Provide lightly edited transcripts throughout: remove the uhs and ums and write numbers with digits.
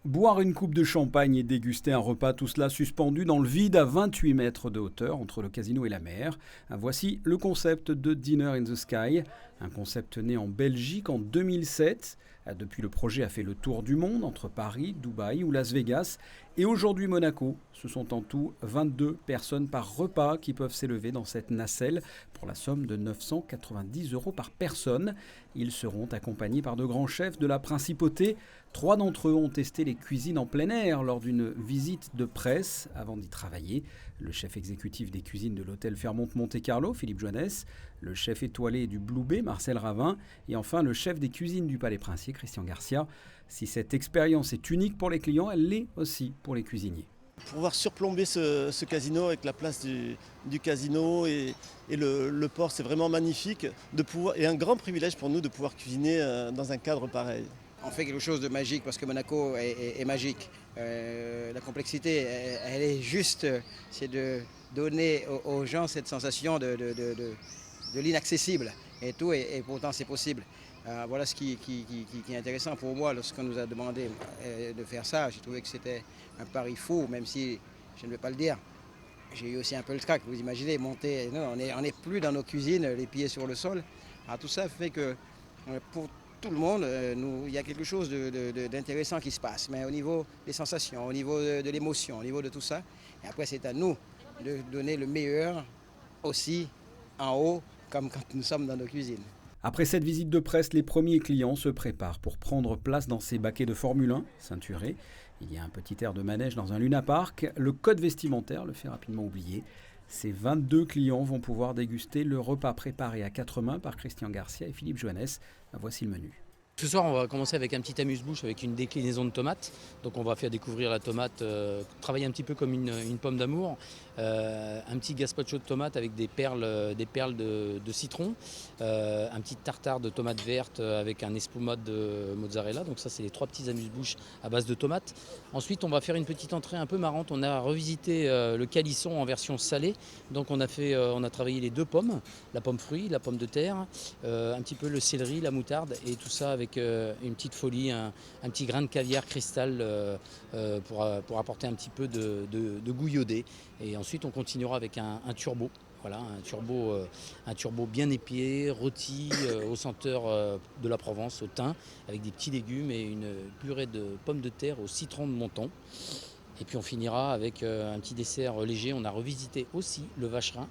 Boire une coupe de champagne et déguster un repas, tout cela suspendu dans le vide à 28 mètres de hauteur entre le casino et la mer. Voici le concept de Dinner in the Sky, un concept né en Belgique en 2007. Depuis, le projet a fait le tour du monde entre Paris, Dubaï ou Las Vegas et aujourd'hui Monaco. Ce sont en tout 22 personnes par repas qui peuvent s'élever dans cette nacelle pour la somme de 990 € par personne. Ils seront accompagnés par de grands chefs de la principauté. 3 d'entre eux ont testé les cuisines en plein air lors d'une visite de presse avant d'y travailler. Le chef exécutif des cuisines de l'hôtel Fairmont Monte Carlo, Philippe Joannès, le chef étoilé du Blue Bay, Marcel Ravin, et enfin le chef des cuisines du Palais Princier, Christian Garcia. Si cette expérience est unique pour les clients, elle l'est aussi pour les cuisiniers. Pouvoir surplomber ce casino avec la place du casino et le port, c'est vraiment magnifique et un grand privilège pour nous de pouvoir cuisiner dans un cadre pareil. On fait quelque chose de magique parce que Monaco est magique. La complexité, elle est juste, c'est de donner aux gens cette sensation de l'inaccessible. Et tout, et pourtant c'est possible. Voilà ce qui est intéressant pour moi lorsqu'on nous a demandé de faire ça. J'ai trouvé que c'était un pari fou, même si je ne vais pas le dire. J'ai eu aussi un peu le trac, vous imaginez, monter. Non, on n'est plus dans nos cuisines, les pieds sur le sol. Alors, tout ça fait que pour tout le monde, il y a quelque chose d'intéressant qui se passe. Mais au niveau des sensations, au niveau de l'émotion, au niveau de tout ça. Et après, c'est à nous de donner le meilleur aussi en haut, comme quand nous sommes dans nos cuisines. Après cette visite de presse, les premiers clients se préparent pour prendre place dans ces baquets de Formule 1 ceinturés. Il y a un petit air de manège dans un Luna Park. Le code vestimentaire le fait rapidement oublier. Ces 22 clients vont pouvoir déguster le repas préparé à 4 mains par Christian Garcia et Philippe Joannès. Voici le menu. Ce soir, on va commencer avec un petit amuse-bouche avec une déclinaison de tomates. Donc on va faire découvrir la tomate, travailler un petit peu comme une pomme d'amour. Un petit gazpacho de tomate avec des perles de citron. Un petit tartare de tomates vertes avec un espumade de mozzarella. Donc ça, c'est les 3 petits amuse-bouches à base de tomates. Ensuite, on va faire une petite entrée un peu marrante. On a revisité le calisson en version salée. Donc on a travaillé les 2 pommes, la pomme fruit, la pomme de terre, un petit peu le céleri, la moutarde et tout ça avec une petite folie, un petit grain de caviar cristal pour apporter un petit peu de goût iodé. Et ensuite, on continuera avec un turbo. Voilà, un turbo bien épié, rôti aux senteurs de la Provence, au thym, avec des petits légumes et une purée de pommes de terre au citron de Menton. Et puis on finira avec un petit dessert léger. On a revisité aussi le vacherin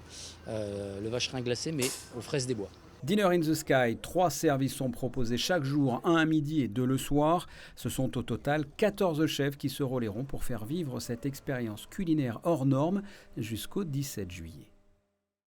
glacé, mais aux fraises des bois. Dinner in the Sky, 3 services sont proposés chaque jour, 1 à midi et 2 le soir. Ce sont au total 14 chefs qui se relaieront pour faire vivre cette expérience culinaire hors norme jusqu'au 17 juillet.